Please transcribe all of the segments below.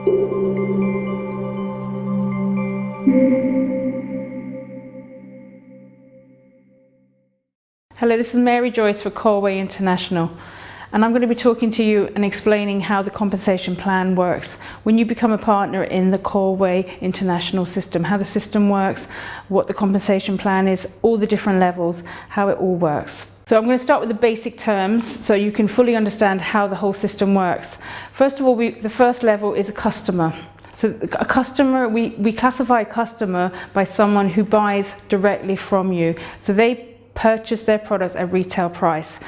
Hello, this is Mary Joyce for Colway International, and I'm going to be talking to you and explaining how the compensation plan works when you become a partner in the Colway International system, how the system works, what the compensation plan is, all the different levels, how it all works. So I'm going to start with the basic terms so you can fully understand how the whole system works. First of all, the first level is a customer. So a customer, we classify a customer by someone who buys directly from you. So they purchase their products at retail price.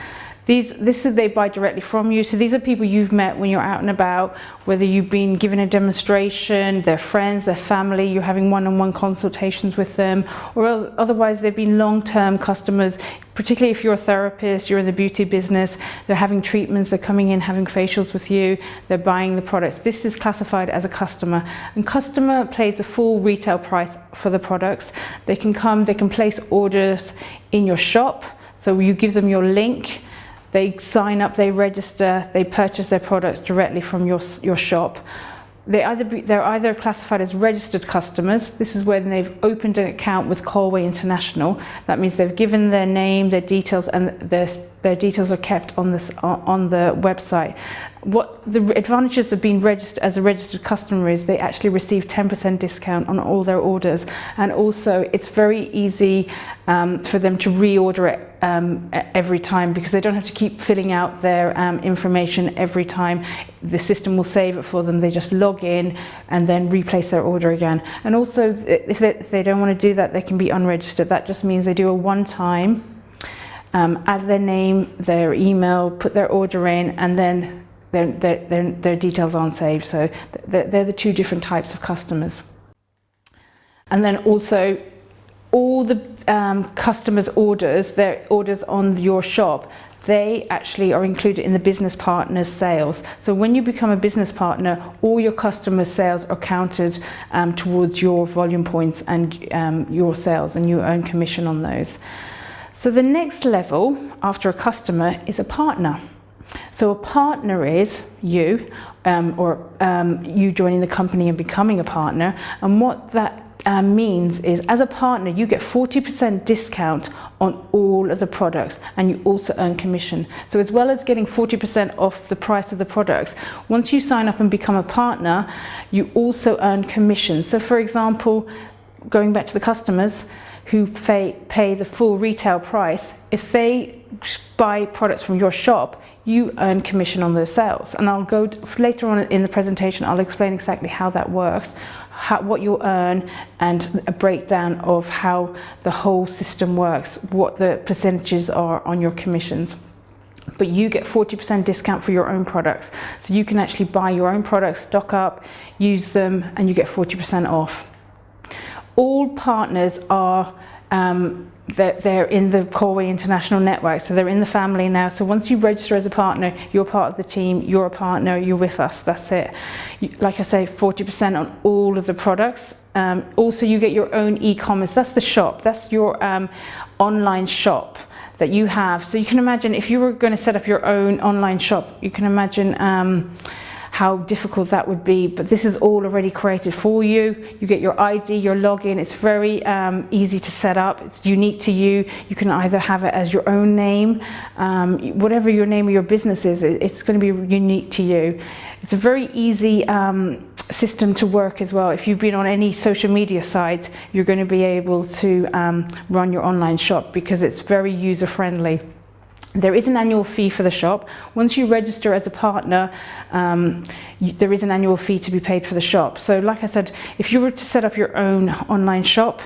They buy directly from you. So these are people you've met when you're out and about, whether you've been given a demonstration, their friends, their family, you're having one-on-one consultations with them, or otherwise they've been long-term customers, particularly if you're a therapist, you're in the beauty business, they're having treatments, they're coming in having facials with you, they're buying the products. This is classified as a customer, and customer pays the full retail price for the products. They can come, they can place orders in your shop, so you give them your link, they sign up, they register, they purchase their products directly from your shop. They're either classified as registered customers. This is when they've opened an account with Colway International. That means they've given their name, their details, and their details are kept on the website. What the advantages of being registered as a registered customer is they actually receive 10% discount on all their orders, and also it's very easy for them to reorder it every time, because they don't have to keep filling out their information every time. The system will save it for them. They just log in and then replace their order again. And also, if they don't want to do that, they can be unregistered. That just means they do a one-time, add their name, their email, put their order in, and then their details aren't saved. So they're the two different types of customers. And then also, all the customers' orders, their orders on your shop, they actually are included in the business partner's sales. So when you become a business partner, all your customers' sales are counted towards your volume points and your sales, and you earn commission on those. So the next level after a customer is a partner. So a partner is you, or you joining the company and becoming a partner, and what that means is, as a partner, you get 40% discount on all of the products, and you also earn commission. So as well as getting 40% off the price of the products, once you sign up and become a partner, you also earn commission. So for example, going back to the customers who pay the full retail price, if they buy products from your shop, you earn commission on those sales. And I'll go later on in the presentation, I'll explain exactly how that works, what you'll earn, and a breakdown of how the whole system works, what the percentages are on your commissions. But you get 40% discount for your own products. So you can actually buy your own products, stock up, use them, and you get 40% off. All partners are they're in the Colway International network, so they're in the family now. So once you register as a partner, you're part of the team, you're a partner, you're with us, that's it. Like I say, 40% on all of the products. Also, you get your own e-commerce. That's the shop, that's your online shop that you have. So you can imagine if you were going to set up your own online shop, you can imagine how difficult that would be, but this is all already created for you. You get your ID, your login. It's very easy to set up. It's unique to you. You can either have it as your own name, whatever your name of your business is, it's going to be unique to you. It's a very easy system to work as well. If you've been on any social media sites, you're going to be able to run your online shop because it's very user friendly. There is an annual fee for the shop. Once you register as a partner, there is an annual fee to be paid for the shop. So like I said, if you were to set up your own online shop,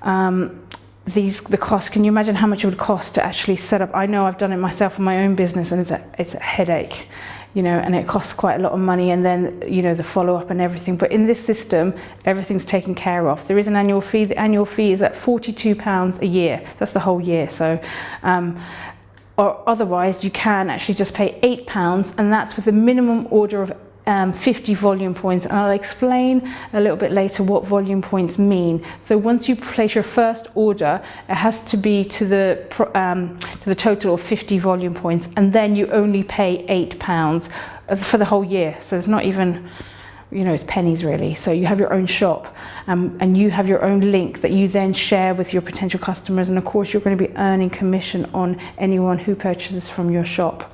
the cost, can you imagine how much it would cost to actually set up? I know I've done it myself in my own business, and it's a headache, you know, and it costs quite a lot of money, and then, you know, the follow-up and everything. But in this system, everything's taken care of. There is an annual fee. The annual fee is at £42 a year. That's the whole year. So or otherwise you can actually just pay £8, and that's with a minimum order of 50 volume points, and I'll explain a little bit later what volume points mean. So once you place your first order, it has to be to the total of 50 volume points, and then you only pay £8 for the whole year. So it's not even it's pennies really. So you have your own shop, and you have your own link that you then share with your potential customers, and of course you're going to be earning commission on anyone who purchases from your shop.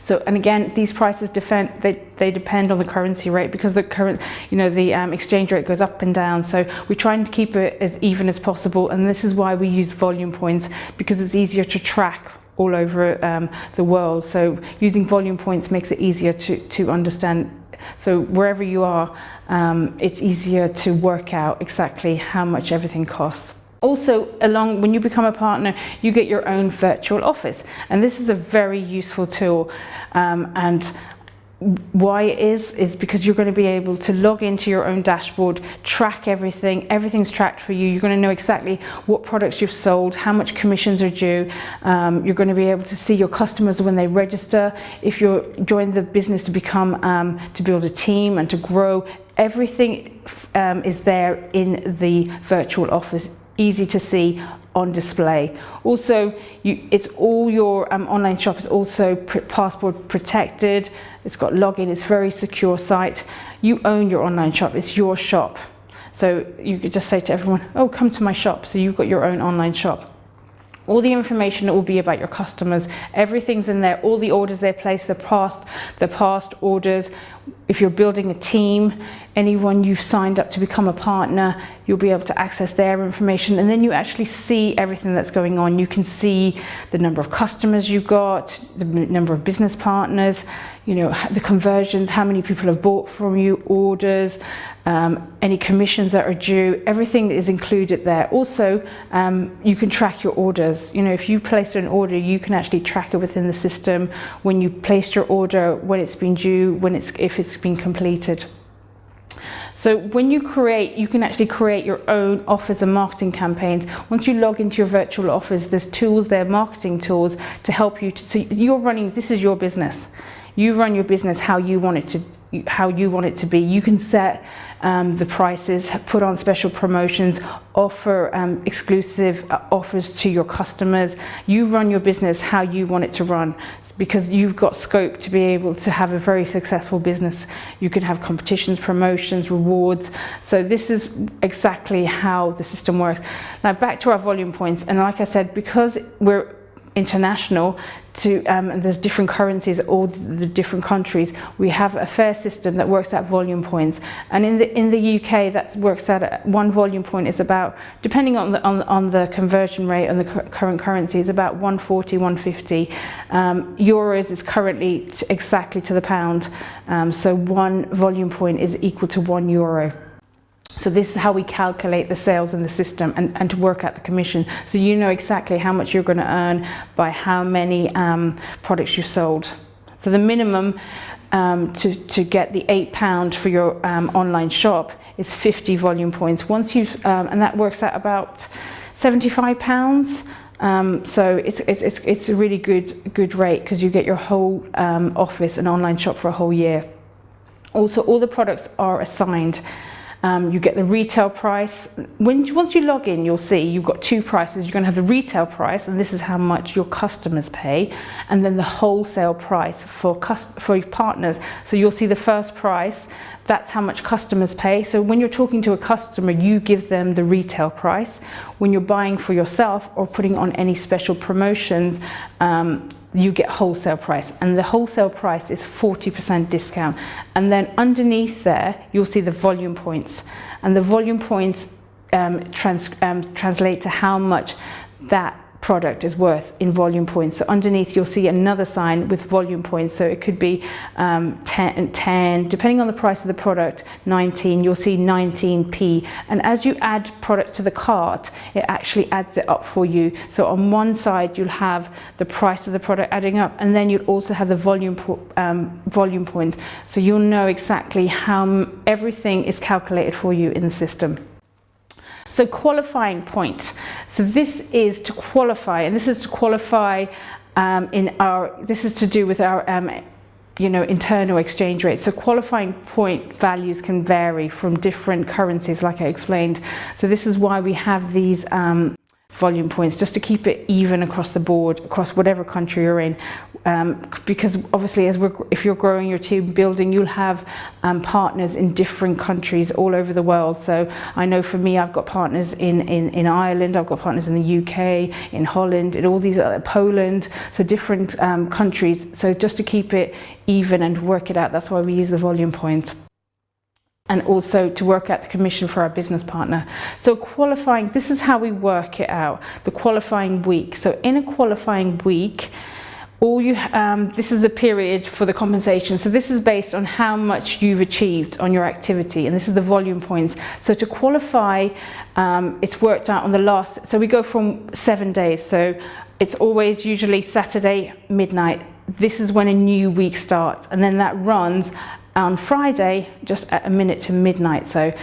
So, and again, these prices they depend on the currency rate, because the current, the exchange rate goes up and down. So we try and keep it as even as possible, and this is why we use volume points, because it's easier to track all over the world. So using volume points makes it easier to understand. So wherever you are, it's easier to work out exactly how much everything costs. Also, when you become a partner, you get your own virtual office, and this is a very useful tool. And why it is because you're going to be able to log into your own dashboard, track everything. Everything's tracked for you. You're going to know exactly what products you've sold, how much commissions are due. You're going to be able to see your customers when they register. If you're joining the business to become to build a team and to grow, everything is there in the virtual office, easy to see on display. Also, it's all your online shop is also password protected. It's got login. It's a very secure site. You own your online shop. It's your shop. So you could just say to everyone, "Oh, come to my shop." So you've got your own online shop. All the information will be about your customers. Everything's in there. All the orders they place, the past orders. If you're building a team, anyone you've signed up to become a partner, you'll be able to access their information, and then you actually see everything that's going on. You can see the number of customers you've got, the number of business partners, the conversions, how many people have bought from you, orders, any commissions that are due. Everything is included there. Also, you can track your orders. If you placed an order, you can actually track it within the system, when you placed your order, when it's been due, if it's been completed. So when you can actually create your own offers and marketing campaigns. Once you log into your virtual office, there's tools there, marketing tools, to help you. So this is your business. You run your business how you want it to be. You can set the prices, put on special promotions, offer exclusive offers to your customers. You run your business how you want it to run, because you've got scope to be able to have a very successful business. You can have competitions, promotions, rewards. So this is exactly how the system works. Now back to our volume points, and like I said, because we're international, and there's different currencies, all the different countries, we have a fair system that works at volume points. And in the UK, that works out one volume point is about, depending on the conversion rate and the current currency, is about 140, 150. Euros is currently exactly to the pound. So one volume point is equal to €1. So this is how we calculate the sales in the system, and to work out the commission. So you know exactly how much you're going to earn by how many products you sold. So the minimum to get the £8 for your online shop is 50 volume points. Once you've and that works out about £75. So it's a really good rate, because you get your whole office and online shop for a whole year. Also, all the products are assigned. You get the retail price. Once you log in, you'll see you've got two prices. You're going to have the retail price, and this is how much your customers pay, and then the wholesale price for your partners. So you'll see the first price, that's how much customers pay. So when you're talking to a customer, you give them the retail price. When you're buying for yourself or putting on any special promotions, you get wholesale price, and the wholesale price is 40% discount. And then underneath there, you'll see the volume points, and the volume points translate to how much that product is worth in volume points. So underneath you'll see another sign with volume points. So it could be 10, depending on the price of the product, 19, you'll see 19p. And as you add products to the cart, it actually adds it up for you. So on one side you'll have the price of the product adding up, and then you'll also have the volume point. So you'll know exactly how everything is calculated for you in the system. So qualifying point. So this is to qualify, and this is to qualify this is to do with our internal exchange rate. So qualifying point values can vary from different currencies, like I explained. So this is why we have these volume points, just to keep it even across the board, across whatever country you're in. because obviously if you're growing your team building, you'll have partners in different countries all over the world. So I know for me, I've got partners in Ireland, I've got partners in the UK, in Holland, in all these Poland, so different countries. So just to keep it even and work it out, that's why we use the volume points. And also to work out the commission for our business partner. So qualifying, this is how we work it out, the qualifying week. So in a qualifying week, this is a period for the compensation. So this is based on how much you've achieved on your activity, and this is the volume points. So to qualify, it's worked out on the last, so we go from 7 days. So it's always usually Saturday midnight. This is when a new week starts, and then that runs on Friday, just at a minute to midnight. So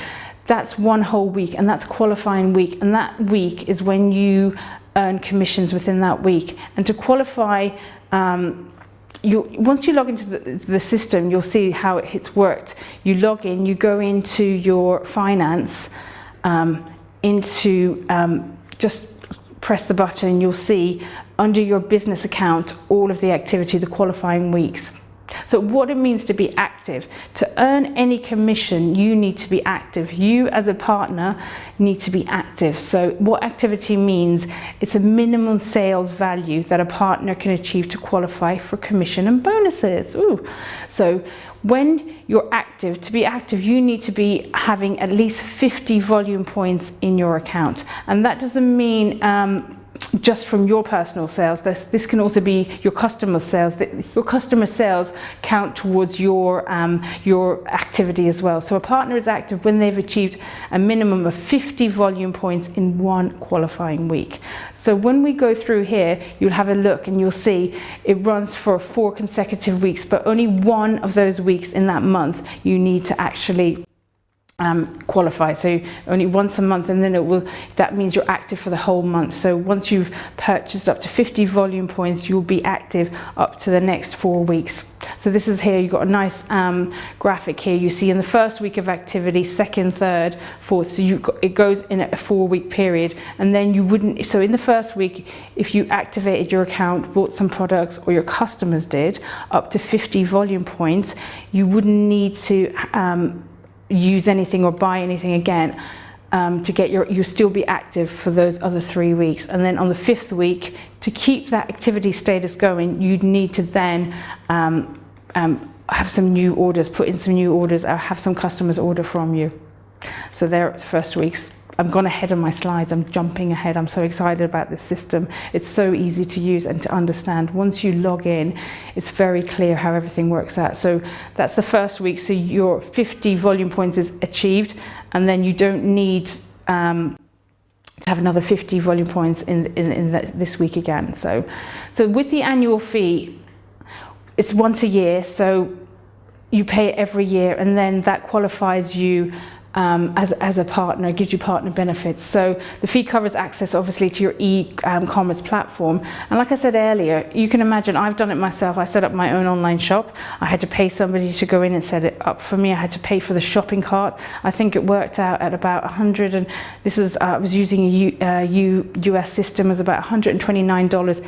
that's one whole week, and that's qualifying week. And that week is when you earn commissions within that week. And to qualify, once you log into the system, you'll see how it's worked. You log in, you go into your finance, just press the button, and you'll see under your business account all of the activity, the qualifying weeks. So what it means to be active. To earn any commission, you need to be active. You as a partner need to be active. So what activity means, it's a minimum sales value that a partner can achieve to qualify for commission and bonuses. Ooh. So when you're active, to be active, you need to be having at least 50 volume points in your account. And that doesn't mean just from your personal sales. This can also be your customer sales. Your customer sales count towards your activity as well. So a partner is active when they've achieved a minimum of 50 volume points in one qualifying week. So when we go through here, you'll have a look and you'll see it runs for 4 consecutive weeks, but only one of those weeks in that month you need to actually qualify. So only once a month, and then that means you're active for the whole month. So once you've purchased up to 50 volume points, you'll be active up to the next 4 weeks. So this is here, you've got a nice graphic here. You see in the first week of activity, second, third, fourth, so it goes in a 4-week period. And then you wouldn't, so in the first week, if you activated your account, bought some products, or your customers did, up to 50 volume points, you wouldn't need to use anything or buy anything again to get you'll still be active for those other 3 weeks. And then on the 5th week, to keep that activity status going, you'd need to then have some new orders, put in some new orders, or have some customers order from you. So there are the first weeks. I've gone ahead of my slides, I'm jumping ahead. I'm so excited about this system. It's so easy to use and to understand. Once you log in, it's very clear how everything works out. So that's the first week, so your 50 volume points is achieved, and then you don't need to have another 50 volume points in this week again. So with the annual fee, it's once a year, so you pay it every year, and then that qualifies you as a partner, gives you partner benefits. So the fee covers access obviously to your e-commerce platform. And like I said earlier, you can imagine, I've done it myself. I set up my own online shop. I had to pay somebody to go in and set it up for me. I had to pay for the shopping cart. I think it worked out at about 100, and this is I was using a US system, as about $129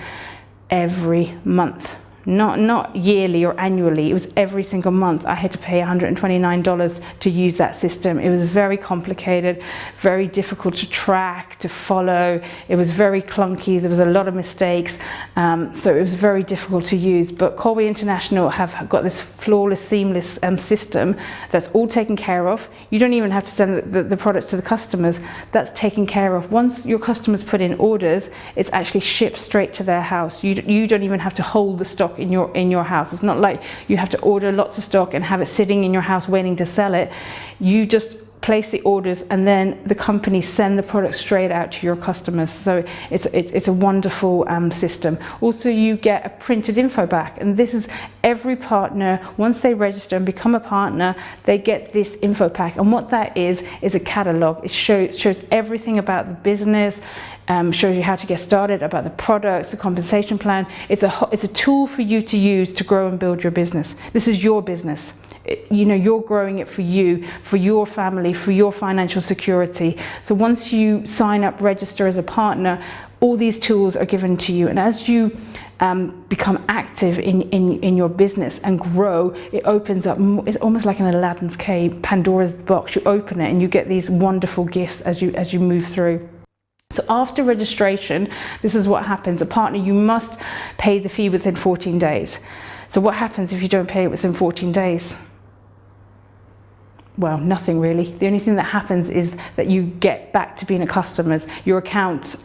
every month. Not yearly or annually, it was every single month. I had to pay $129 to use that system. It was very complicated, very difficult to track, to follow. It was very clunky, there was a lot of mistakes, so it was very difficult to use. But Colway International have got this flawless, seamless system that's all taken care of. You don't even have to send the products to the customers. That's taken care of. Once your customers put in orders, it's actually shipped straight to their house. You don't even have to hold the stock in your house. It's not like you have to order lots of stock and have it sitting in your house waiting to sell it. You just place the orders, and then the company send the product straight out to your customers. So it's a wonderful system. Also, you get a printed info back, and this is every partner, once they register and become a partner, they get this info pack. And what that is a catalog. It shows everything about the business, shows you how to get started, about the products, the compensation plan. It's a tool for you to use to grow and build your business. This is your business. You know, you're growing it for you, for your family, for your financial security. So once you sign up, register as a partner, all these tools are given to you. And as you become active in your business and grow, it opens up, it's almost like an Aladdin's cave, Pandora's box. You open it and you get these wonderful gifts as you move through. So after registration, this is what happens. A partner, you must pay the fee within 14 days. So what happens if you don't pay it within 14 days? Well, nothing really. The only thing that happens is that you get back to being a customer. Your account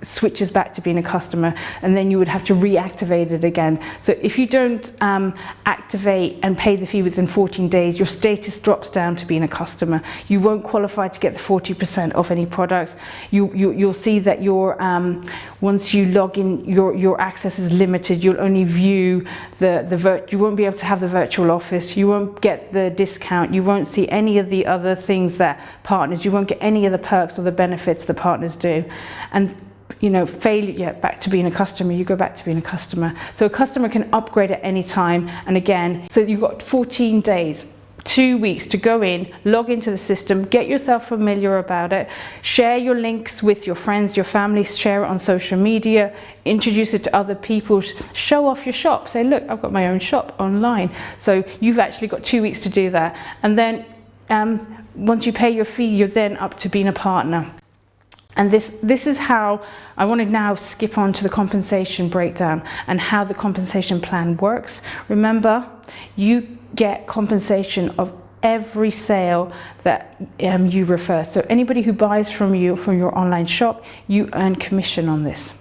switches back to being a customer, and then you would have to reactivate it again. So if you don't activate and pay the fee within 14 days, your status drops down to being a customer. You won't qualify to get the 40% off any products. You'll see that once you log in, your access is limited. You'll only view you won't be able to have the virtual office. You won't get the discount. You won't see any of the other things that partners. You won't get any of the perks or the benefits that partners do. And failure, back to being a customer, you go back to being a customer. So a customer can upgrade at any time. And again, so you've got 14 days, 2 weeks to go in, log into the system, get yourself familiar about it, share your links with your friends, your family, share it on social media, introduce it to other people, show off your shop, say, look, I've got my own shop online. So you've actually got 2 weeks to do that. And then once you pay your fee, you're then up to being a partner. And this is how I want to now skip on to the compensation breakdown and how the compensation plan works. Remember, you get compensation of every sale that you refer. So anybody who buys from you from your online shop, you earn commission on this.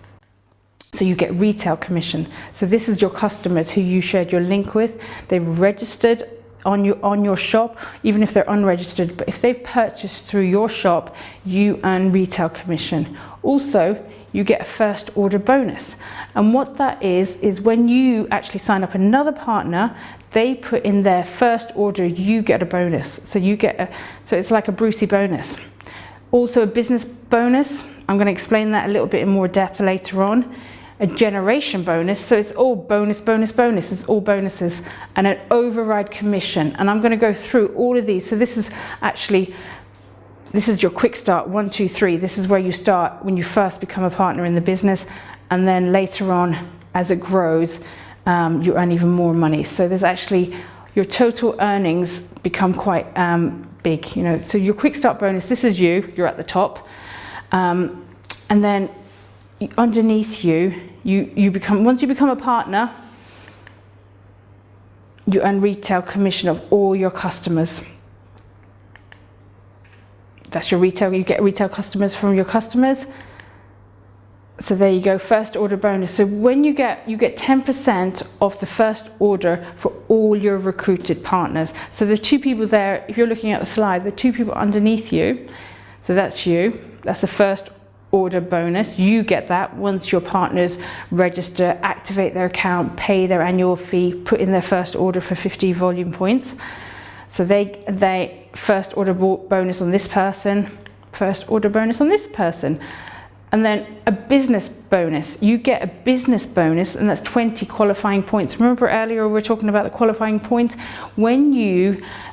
So you get retail commission. So this is your customers who you shared your link with. They've registered on your shop, even if they're unregistered, but if they've purchased through your shop, you earn retail commission. Also, you get a first order bonus. And what that is when you actually sign up another partner, they put in their first order, you get a bonus. So so it's like a Brucey bonus. Also a business bonus. I'm going to explain that a little bit in more depth later on. A generation bonus, so it's all bonus, it's all bonuses, and an override commission. And I'm going to go through all of these. So this is your quick start, 1, 2, 3. This is where you start when you first become a partner in the business, and then later on, as it grows, you earn even more money. So there's actually your total earnings become quite big. So your quick start bonus. This is you're at the top, and then underneath you become, once you become a partner, you earn retail commission of all your customers. That's your retail, you get retail customers from your customers. So there you go, first order bonus. So when you get 10% of the first order for all your recruited partners. So the two people there, if you're looking at the slide, the two people underneath you, so that's you, that's the first order bonus. You get that once your partners register, activate their account, pay their annual fee, put in their first order for 50 volume points. So they first order bonus on this person, first order bonus on this person. And then a business bonus. You get a business bonus, and that's 20 qualifying points. Remember earlier we were talking about the qualifying points? When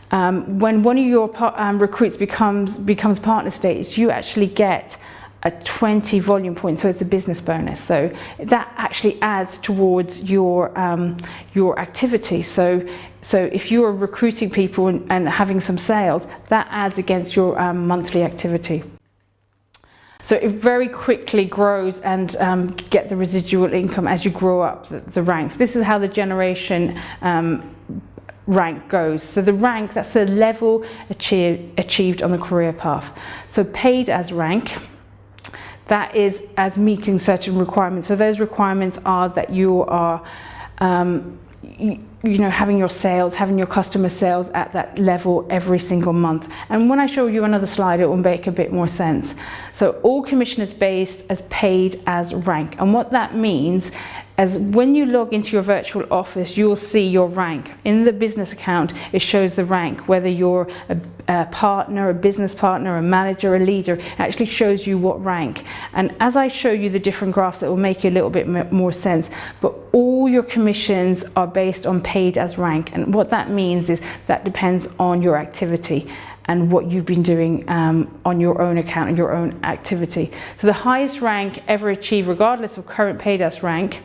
one of your recruits becomes partner status, you actually get a 20 volume point, so it's a business bonus. So that actually adds towards your activity. So if you are recruiting people and having some sales, that adds against your monthly activity. So it very quickly grows and get the residual income as you grow up the ranks. This is how the generation rank goes. So the rank, that's the level achieved on the career path. So paid as rank, that is as meeting certain requirements. So those requirements are that you are having your sales, having your customer sales at that level every single month. And when I show you another slide, it will make a bit more sense. So all commission is based as paid as rank. And what that means is when you log into your virtual office, you'll see your rank. In the business account, it shows the rank, whether you're a partner, a business partner, a manager, a leader, it actually shows you what rank. And as I show you the different graphs, it will make you a little bit more sense. But all your commissions are based on paid as rank. And what that means is that depends on your activity and what you've been doing on your own account and your own activity. So the highest rank ever achieved, regardless of current paid as rank,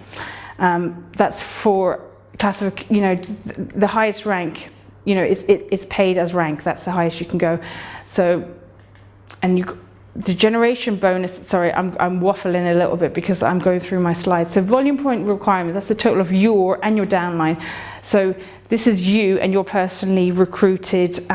That's for the highest rank, it's paid as rank. That's the highest you can go. So, the generation bonus, sorry, I'm waffling a little bit because I'm going through my slides. So volume point requirement, that's the total of your and your downline. So this is you and your personally recruited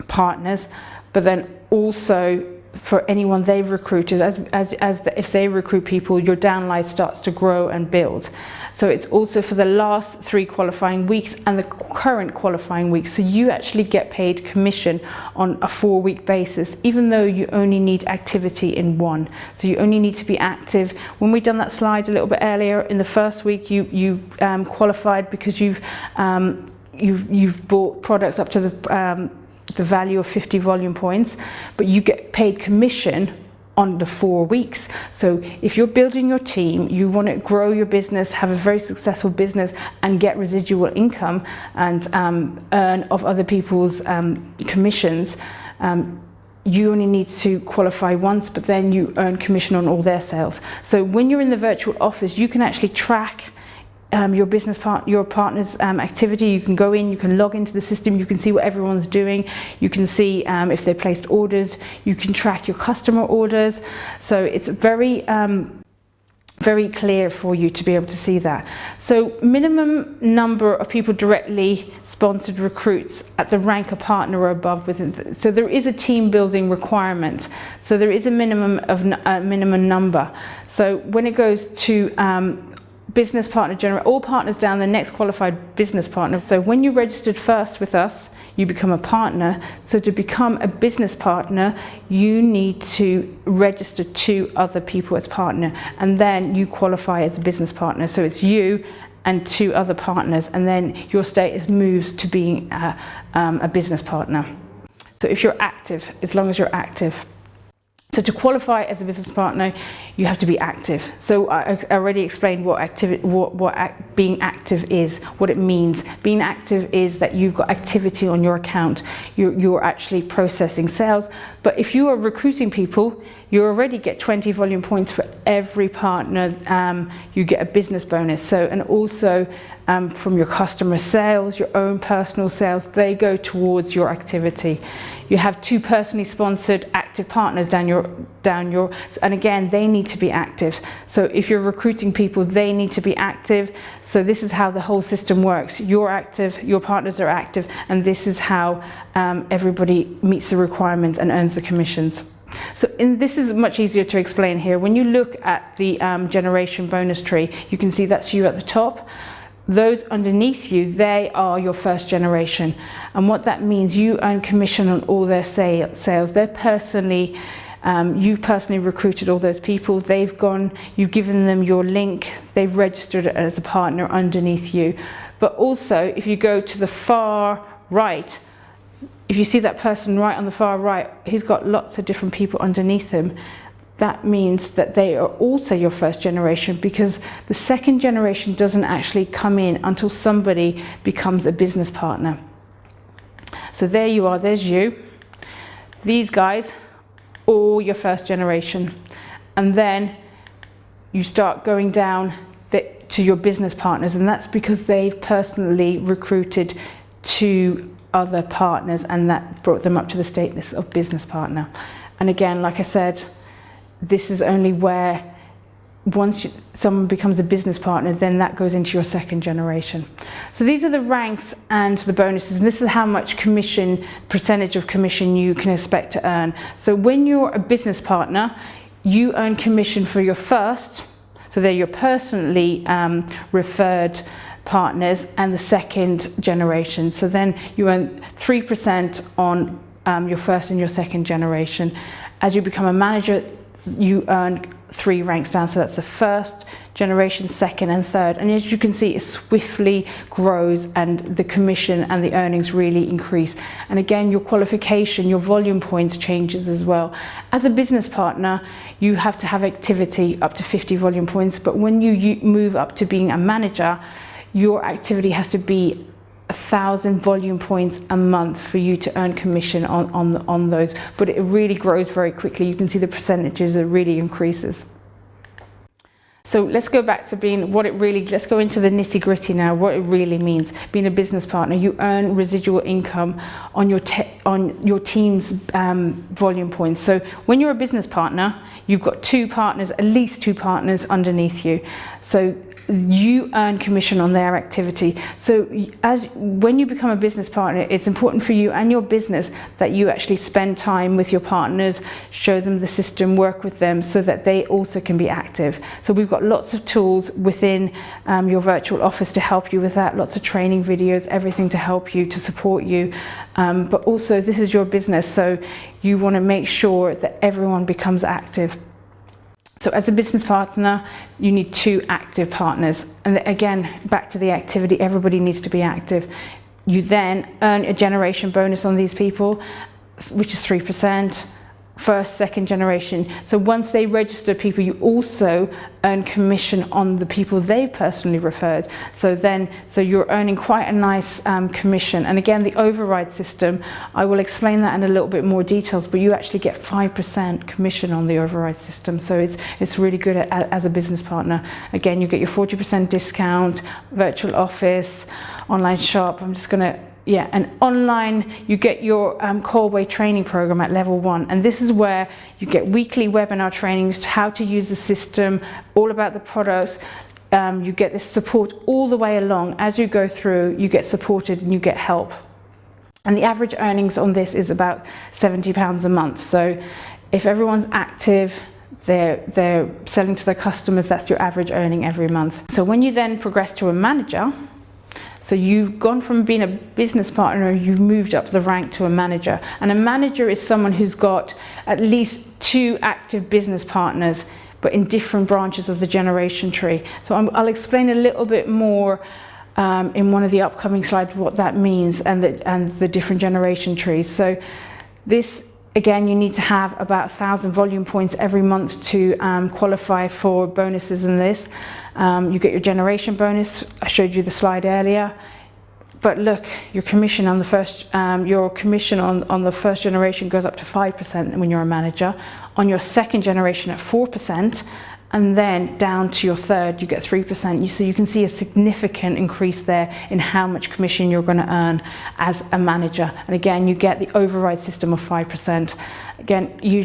partners, but then also for anyone they've recruited, if they recruit people, your downline starts to grow and build. So it's also for the last 3 qualifying weeks and the current qualifying weeks. So you actually get paid commission on a 4-week basis, even though you only need activity in 1. So you only need to be active. When we've done that slide a little bit earlier, in the first week you qualified because you've bought products up to the value of 50 volume points, but you get paid commission on the 4 weeks. So if you're building your team, you want to grow your business, have a very successful business and get residual income and earn of other people's commissions, you only need to qualify once, but then you earn commission on all their sales. So when you're in the virtual office, you can actually track your partner's activity. You can go in, you can log into the system, you can see what everyone's doing, you can see if they placed orders, you can track your customer orders. So it's very clear for you to be able to see that. So minimum number of people directly sponsored recruits at the rank of partner or above within. So there is a team building requirement. So there is a minimum number. So when it goes to business partner, all partners down the next qualified business partner. So when you registered first with us, you become a partner. So to become a business partner, you need to register 2 other people as partner, and then you qualify as a business partner. So it's you and 2 other partners, and then your status moves to being a business partner. So if you're active, as long as you're active. So to qualify as a business partner, you have to be active. So I already explained what being active is, what it means. Being active is that you've got activity on your account. You're actually processing sales. But if you are recruiting people, you already get 20 volume points for every partner. You get a business bonus. So, and also from your customer sales, your own personal sales, they go towards your activity. You have 2 personally sponsored active partners down your, and again, they need to be active. So if you're recruiting people, they need to be active. So this is how the whole system works. You're active, your partners are active, and this is how everybody meets the requirements and earns the commissions. So this is much easier to explain here. When you look at the generation bonus tree, you can see that's you at the top. Those underneath you, they are your first generation. And what that means, you earn commission on all their sales. They're personally, you've personally recruited all those people. They've gone, you've given them your link. They've registered as a partner underneath you. But also, if you go to the far right, if you see that person right on the far right, he's got lots of different people underneath him. That means that they are also your first generation, because the second generation doesn't actually come in until somebody becomes a business partner. So there you are, there's you. These guys, all your first generation. And then you start going down to your business partners, and that's because they've personally recruited 2 other partners, and that brought them up to the status of business partner. And again, like I said, this is only where once someone becomes a business partner, then that goes into your second generation. So these are the ranks and the bonuses, and this is how much commission, percentage of commission you can expect to earn. So when you're a business partner, you earn commission for your first, so they're your personally referred partners, and the second generation. So then you earn 3% on your first and your second generation. As you become a manager, you earn 3 ranks down, so that's the first generation, second and third. And as you can see, it swiftly grows, and the commission and the earnings really increase. And again, your qualification, your volume points changes as well. As a business partner, you have to have activity up to 50 volume points, but when you move up to being a manager, your activity has to be 1,000 volume points a month for you to earn commission on those. But it really grows very quickly. You can see the percentages, it really increases. So let's go back to let's go into the nitty gritty now, what it really means. Being a business partner, you earn residual income on your team's volume points. So when you're a business partner, you've got at least two partners underneath you. So you earn commission on their activity. So when you become a business partner, it's important for you and your business that you actually spend time with your partners, show them the system, work with them so that they also can be active. So we've got lots of tools within your virtual office to help you with that, lots of training videos, everything to help you, to support you. But also this is your business, so you want to make sure that everyone becomes active. So as a business partner, you need two active partners. And again, back to the activity, everybody needs to be active. You then earn a generation bonus on these people, which is 3%, first, second generation. So once they register people, you also earn commission on the people they personally referred. So you're earning quite a nice commission. And again, the override system, I will explain that in a little bit more details, but you actually get 5% commission on the override system. So it's really good as a business partner. Again, you get your 40% discount, virtual office, online shop. And online, you get your Colway training program at level 1. And this is where you get weekly webinar trainings, how to use the system, all about the products. You get this support all the way along. As you go through, you get supported and you get help. And the average earnings on this is about £70 a month. So if everyone's active, they're selling to their customers, that's your average earning every month. So when you then progress to a manager, so you've gone from being a business partner, you've moved up the rank to a manager. And a manager is someone who's got at least 2 active business partners, but in different branches of the generation tree. So I'll explain a little bit more in one of the upcoming slides what that means and the different generation trees. So this, again, you need to have about 1,000 volume points every month to qualify for bonuses in this. You get your generation bonus. I showed you the slide earlier. But look, your commission on the first generation goes up to 5% when you're a manager. On your second generation at 4%, and then down to your third, you get 3%. So you can see a significant increase there in how much commission you're going to earn as a manager. And again, you get the override system of 5%. Again, you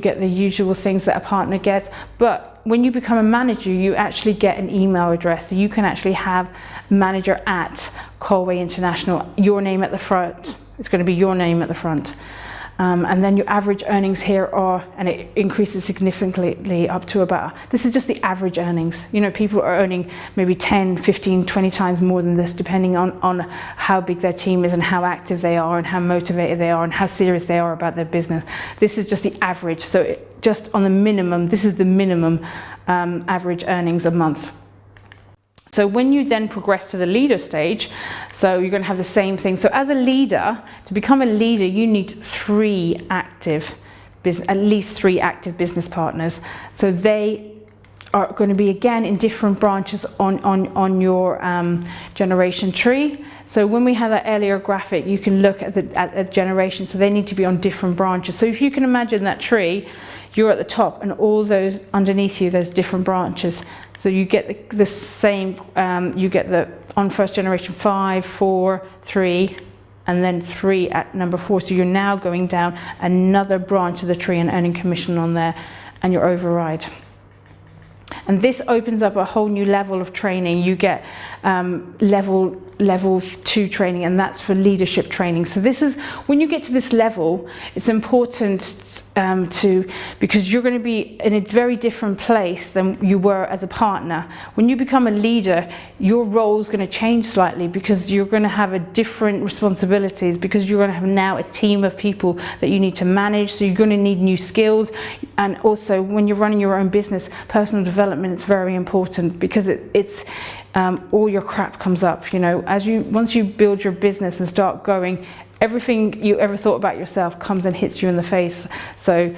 get the usual things that a partner gets, but when you become a manager, you actually get an email address. So you can actually have manager at Colway International, your name at the front. It's going to be your name at the front. And then your average earnings here and it increases significantly up to this is just the average earnings. You know, people are earning maybe 10, 15, 20 times more than this, depending on how big their team is and how active they are and how motivated they are and how serious they are about their business. This is just the average. So just on the minimum, this is the minimum average earnings a month. So when you then progress to the leader stage, so you're going to have the same thing. So as a leader, to become a leader, you need at least three active business partners. So they are going to be, again, in different branches on your generation tree. So when we had that earlier graphic, you can look at the generation. So they need to be on different branches. So if you can imagine that tree, you're at the top and all those underneath you, there's different branches. So you get the same, you get on first generation 5, 4, 3, and then 3 at number 4. So you're now going down another branch of the tree and earning commission on there and your override. And this opens up a whole new level of training. You get levels 2 training, and that's for leadership training. So this is, when you get to this level, it's important because you're going to be in a very different place than you were as a partner. When you become a leader, your role is going to change slightly because you're going to have a different responsibilities, because you're going to have now a team of people that you need to manage. So you're going to need new skills. And also when you're running your own business, personal development is very important, because it's all your crap comes up, you know, once you build your business and start going, everything you ever thought about yourself comes and hits you in the face. So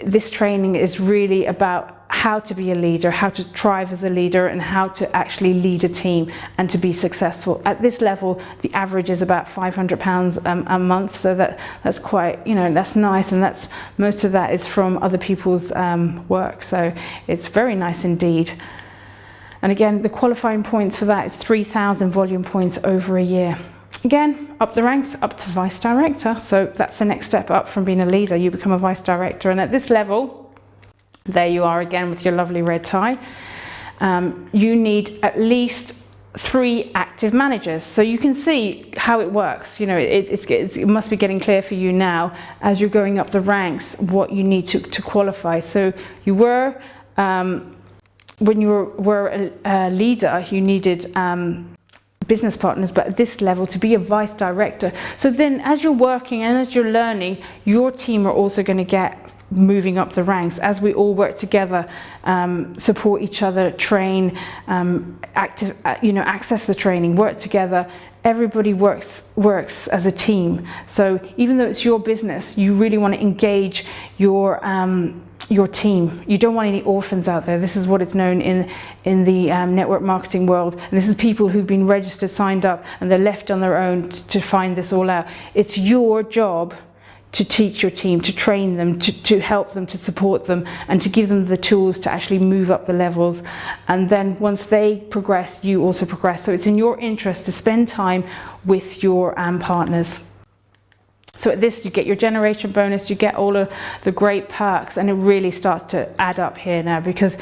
this training is really about how to be a leader, how to thrive as a leader, and how to actually lead a team and to be successful. At this level, the average is about £500 a month, so that's quite, that's nice, and that's most of that is from other people's work, so it's very nice indeed. And again, the qualifying points for that is 3,000 volume points over a year. Again, up the ranks, up to vice director, so that's the next step up from being a leader. You become a vice director, and at this level, there you are again with your lovely red tie. You need at least 3 active managers. So you can see how it works. It must be getting clear for you now as you're going up the ranks what you need to qualify. So you were, when you were a leader, you needed business partners, but at this level to be a vice director. So then as you're working and as you're learning, your team are also going to get moving up the ranks as we all work together, support each other, train, access the training, work together. Everybody works as a team. So even though it's your business, you really want to engage your team. You don't want any orphans out there. This is what it's known in the network marketing world. And this is people who've been registered, signed up, and they're left on their own to find this all out. It's your job to teach your team, to train them, to help them, to support them, and to give them the tools to actually move up the levels. And then once they progress, you also progress. So it's in your interest to spend time with your partners. So at this, you get your generation bonus, you get all of the great perks, and it really starts to add up here now, because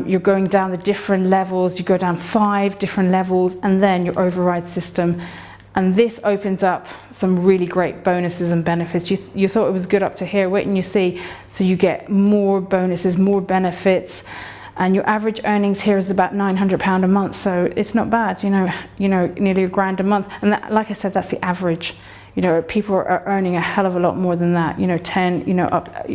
you're going down the different levels. You go down 5 different levels, and then your override system. And this opens up some really great bonuses and benefits. You thought it was good up to here, wait and you see. So you get more bonuses, more benefits, and your average earnings here is about £900 a month. So it's not bad, nearly £1,000 a month. And that, like I said, that's the average. People are earning a hell of a lot more than that, 10, up,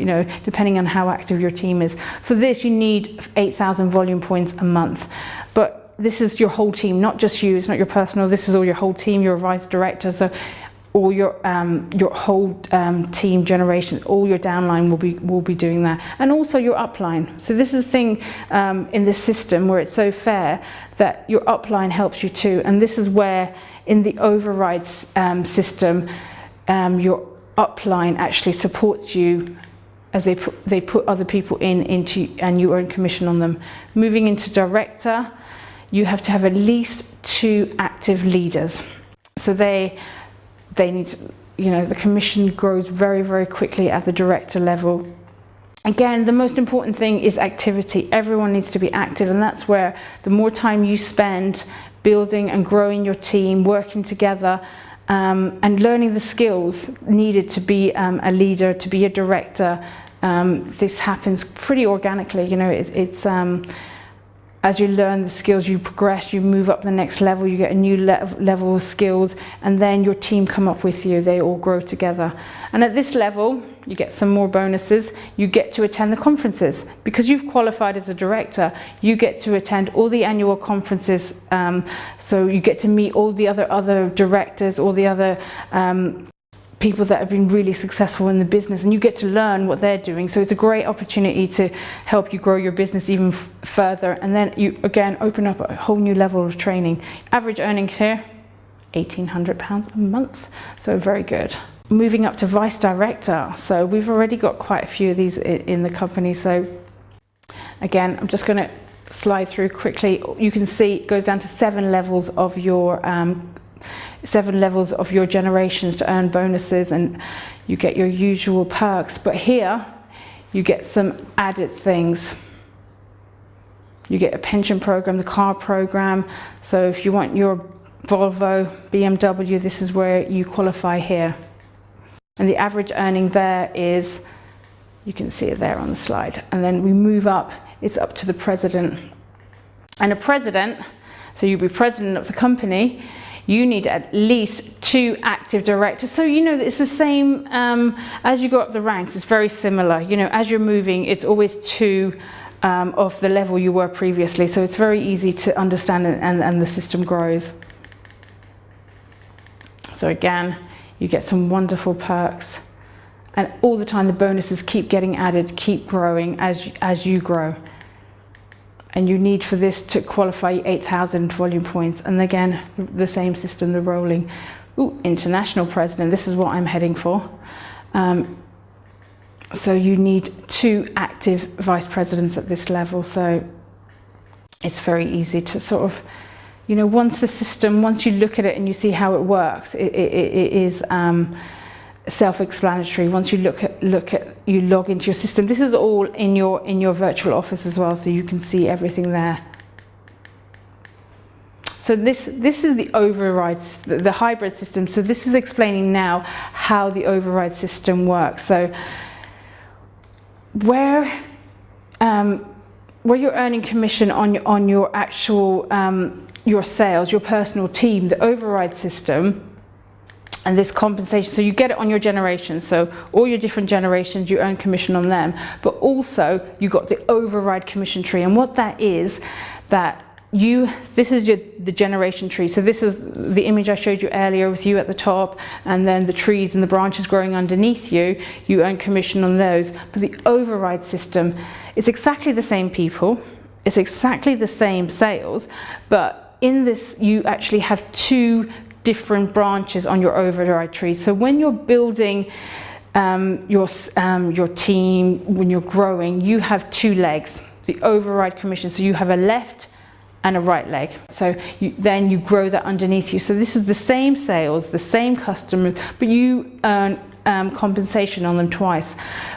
depending on how active your team is. For this, you need 8,000 volume points a month. But this is your whole team, not just you. It's not your personal. This is all your whole team. You're a vice director, so all your whole team generation, all your downline will be doing that, and also your upline. So this is the thing in this system where it's so fair that your upline helps you too. And this is where in the overrides system, your upline actually supports you as they put other people into, and you earn commission on them. Moving into director, you have to have at least 2 active leaders. So they need to, the commission grows very, very quickly at the director level. Again, the most important thing is activity. Everyone needs to be active, and that's where the more time you spend building and growing your team, working together, and learning the skills needed to be a leader, to be a director. This happens pretty organically. It's as you learn the skills, you progress, you move up the next level, you get a new level of skills, and then your team come up with you. They all grow together. And at this level, you get some more bonuses. You get to attend the conferences. Because you've qualified as a director, you get to attend all the annual conferences. So you get to meet all the other directors, all the other people that have been really successful in the business, and you get to learn what they're doing. So it's a great opportunity to help you grow your business even further, and then you again open up a whole new level of training. Average earnings here, £1,800 a month, so very good. Moving up to vice director, so we've already got quite a few of these in the company. So again, I'm just going to slide through quickly. You can see it goes down to 7 levels of your generations to earn bonuses, and you get your usual perks. But here you get some added things. You get a pension program, the car program. So if you want your Volvo, BMW, this is where you qualify here. And the average earning there is, you can see it there on the slide. And then we move up, it's up to the president. And a president, so you'll be president of the company, you need at least 2 active directors. So it's the same as you go up the ranks. It's very similar. As you're moving, it's always 2 of the level you were previously. So it's very easy to understand, and the system grows. So again, you get some wonderful perks. And all the time the bonuses keep getting added, keep growing as you grow. And you need for this to qualify 8,000 volume points. And again, the same system, the rolling. Ooh, international president, this is what I'm heading for. So you need 2 active vice presidents at this level. So it's very easy to sort of, once you look at it and you see how it works, it is self-explanatory. Once you you log into your system. This is all in your virtual office as well, so you can see everything there. So this is the override, the hybrid system. So this is explaining now how the override system works. So where you're earning commission on your actual your sales, your personal team, the override system. And this compensation, so you get it on your generation. So all your different generations, you earn commission on them. But also you got the override commission tree. And what that is, this is the generation tree. So this is the image I showed you earlier with you at the top, and then the trees and the branches growing underneath you, you earn commission on those. But the override system, it's exactly the same people, it's exactly the same sales, but in this you actually have 2 different branches on your override tree. So when you're building your team, when you're growing, you have 2 legs, the override commission. So you have a left and a right leg. So then you grow that underneath you. So this is the same sales, the same customers, but you earn compensation on them twice.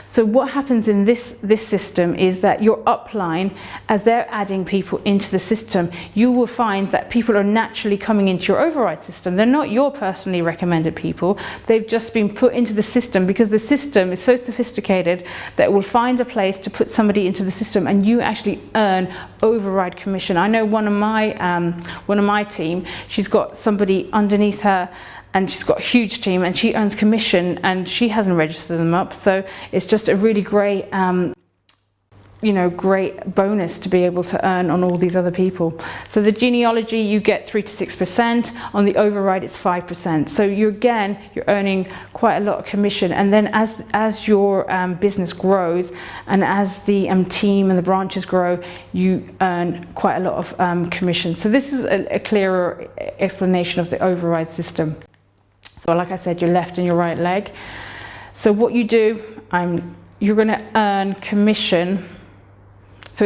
So what happens in this system is that your upline, as they're adding people into the system, you will find that people are naturally coming into your override system. They're not your personally recommended people. They've just been put into the system because the system is so sophisticated that it will find a place to put somebody into the system, and you actually earn override commission. I know one of my team, she's got somebody underneath her, and she's got a huge team, and she earns commission, and she hasn't registered them up. So it's just a really great, great bonus to be able to earn on all these other people. So the genealogy, you get 3 to 6%. On the override, it's 5%. So you're earning quite a lot of commission. And then as your business grows, and as the team and the branches grow, you earn quite a lot of commission. So this is a clearer explanation of the override system. So like I said, your left and your right leg. So what you do, you're going to earn commission. So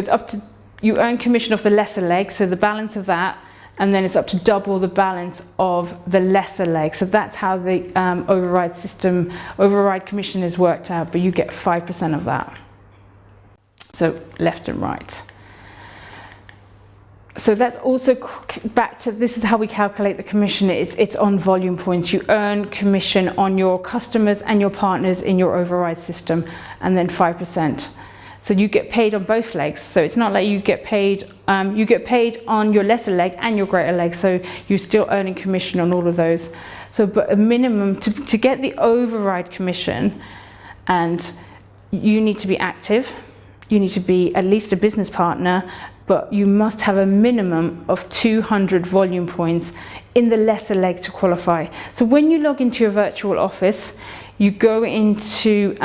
you earn commission of the lesser leg, so the balance of that, and then it's up to double the balance of the lesser leg. So that's how the override commission is worked out, but you get 5% of that. So left and right. So that's also back to, this is how we calculate the commission. It's on volume points. You earn commission on your customers and your partners in your override system, and then 5%. So you get paid on both legs. So it's not like you get paid on your lesser leg and your greater leg. So you're still earning commission on all of those. So, but a minimum to get the override commission, and you need to be active. You need to be at least a business partner, but you must have a minimum of 200 volume points in the lesser leg to qualify. So when you log into your virtual office, you go into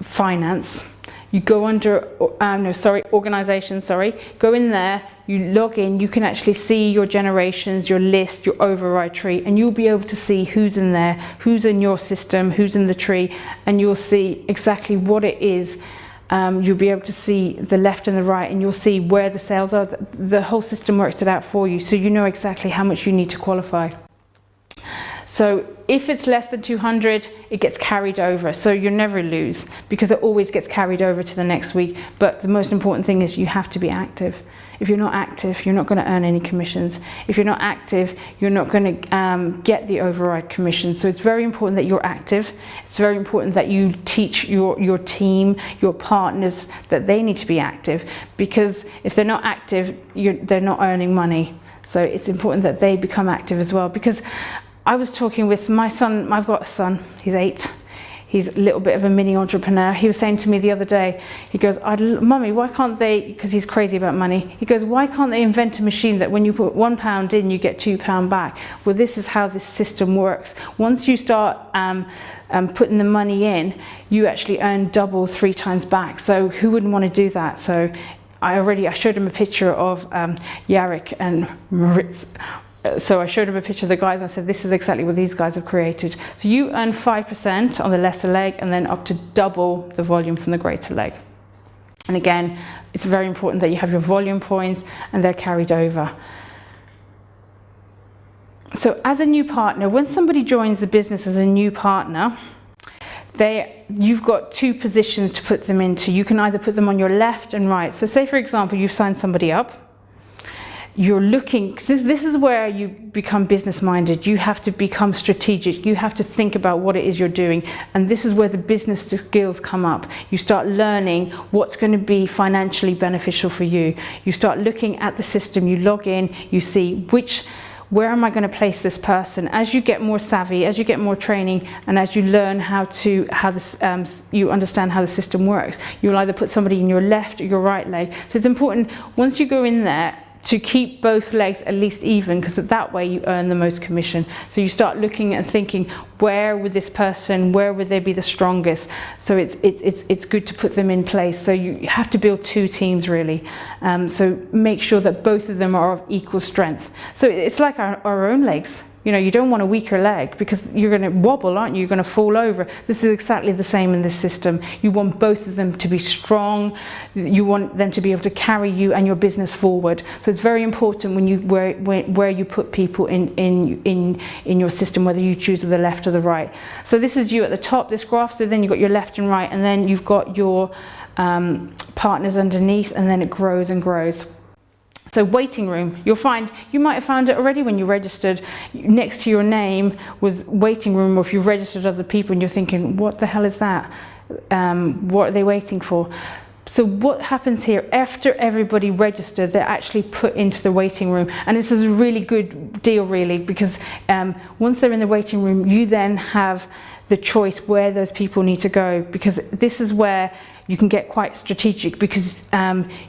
finance, you go under, organization, go in there, you log in, you can actually see your generations, your list, your override tree, and you'll be able to see who's in there, who's in your system, who's in the tree, and you'll see exactly what it is. You'll be able to see the left and the right, and you'll see where the sales are. The whole system works it out for you, so you know exactly how much you need to qualify. So if it's less than 200, it gets carried over. So you never lose, because it always gets carried over to the next week. But the most important thing is you have to be active. If you're not active, you're not going to earn any commissions. If you're not active, you're not going to get the override commission. So it's very important that you're active. It's very important that you teach your team, your partners, that they need to be active, because if they're not active, they're not earning money. So it's important that they become active as well, because I was talking with my son. I've got a son, he's 8. He's a little bit of a mini entrepreneur. He was saying to me the other day, he goes, Mummy, why can't they, because he's crazy about money, he goes, why can't they invent a machine that when you put £1 in, you get £2 back? Well, this is how this system works. Once you start putting the money in, you actually earn double, 3 times back. So who wouldn't want to do that? So I showed him a picture of Yarek and Maritz. So I showed him a picture of the guys and I said, this is exactly what these guys have created. So you earn 5% on the lesser leg and then up to double the volume from the greater leg. And again, it's very important that you have your volume points and they're carried over. So as a new partner, when somebody joins the business as a new partner, you've got 2 positions to put them into. You can either put them on your left and right. So say, for example, you've signed somebody up. You're looking, this is where you become business minded. You have to become strategic. You have to think about what it is you're doing. And this is where the business skills come up. You start learning what's going to be financially beneficial for you. You start looking at the system, you log in, you see where am I going to place this person? As you get more savvy, as you get more training, and as you learn you understand how the system works, you'll either put somebody in your left or your right leg. So it's important, once you go in there, to keep both legs at least even, because that way you earn the most commission. So you start looking and thinking, where would they be the strongest? So it's good to put them in place. So you have to build 2 teams really. So make sure that both of them are of equal strength. So it's like our own legs. You know, you don't want a weaker leg because you're going to wobble, aren't you? You're going to fall over. This is exactly the same in this system. You want both of them to be strong. You want them to be able to carry you and your business forward. So it's very important where you put people in your system, whether you choose the left or the right. So this is you at the top, this graph. So then you've got your left and right, and then you've got your partners underneath, and then it grows and grows. So waiting room, you might have found it already when you registered. Next to your name was waiting room, or if you've registered other people and you're thinking, what the hell is that? What are they waiting for? So what happens here, after everybody registered, they're actually put into the waiting room. And this is a really good deal really, because once they're in the waiting room, you then have the choice where those people need to go, because this is where you can get quite strategic, because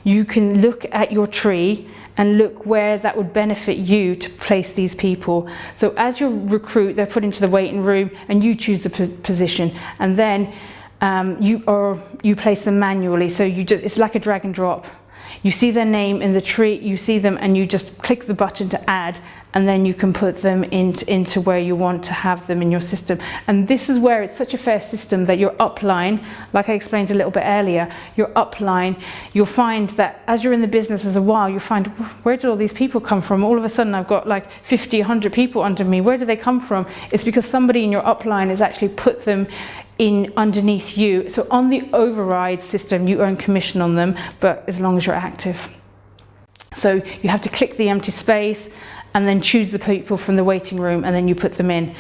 you can look at your tree and look where that would benefit you to place these people. So as you recruit, they're put into the waiting room and you choose the position, and then you place them manually. So it's like a drag and drop. You see their name in the tree, you see them, and you just click the button to add, and then you can put them into where you want to have them in your system. And this is where it's such a fair system that your upline, like I explained a little bit earlier, your upline, you'll find that as you're in the business as a while, you'll find, where did all these people come from? All of a sudden I've got like 50, 100 people under me. Where do they come from? It's because somebody in your upline has actually put them in underneath you. So on the override system, you earn commission on them, but as long as you're active. So you have to click the empty space and then choose the people from the waiting room, and then you put them in.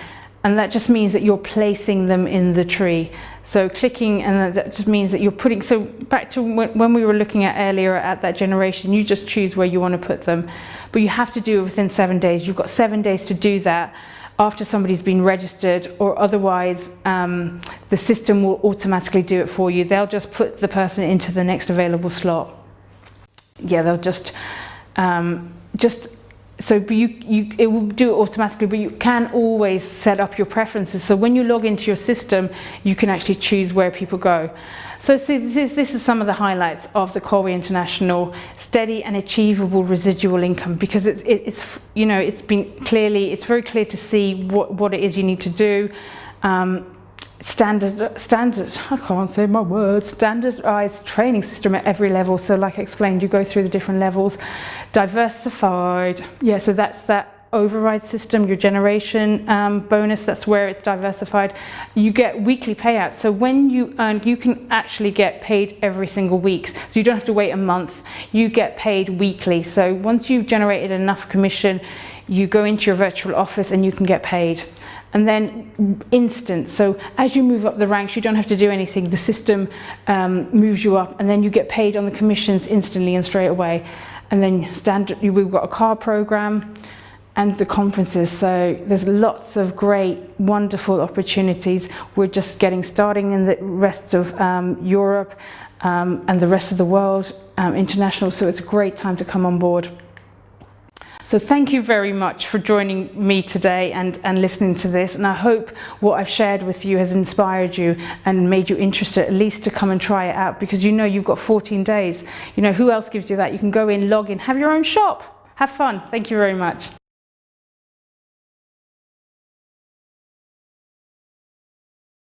And that just means that you're placing them in the tree. So clicking, and that just means that you're putting, so back to when we were looking at earlier at that generation, you just choose where you want to put them. But you have to do it within 7 days. You've got 7 days to do that after somebody's been registered, or otherwise the system will automatically do it for you. They'll just put the person into the next available slot. Yeah, they'll so it will do it automatically, but you can always set up your preferences. So when you log into your system, you can actually choose where people go. So see, this is some of the highlights of the Colway International steady and achievable residual income, because it's very clear to see what it is you need to do. Standard, I can't say my words, standardized training system at every level. So like I explained, you go through the different levels. Diversified, yeah, so that's that override system, your generation bonus, that's where it's diversified. You get weekly payouts. So when you earn, you can actually get paid every single week. So you don't have to wait a month, you get paid weekly. So once you've generated enough commission, you go into your virtual office and you can get paid. And then instant, so as you move up the ranks, you don't have to do anything. The system moves you up, and then you get paid on the commissions instantly and straight away. And then standard, we've got a car program, and the conferences. So there's lots of great, wonderful opportunities. We're just getting starting in the rest of Europe and the rest of the world, international. So it's a great time to come on board. So thank you very much for joining me today and listening to this. And I hope what I've shared with you has inspired you and made you interested at least to come and try it out, because you know you've got 14 days. You know, who else gives you that? You can go in, log in, have your own shop. Have fun. Thank you very much.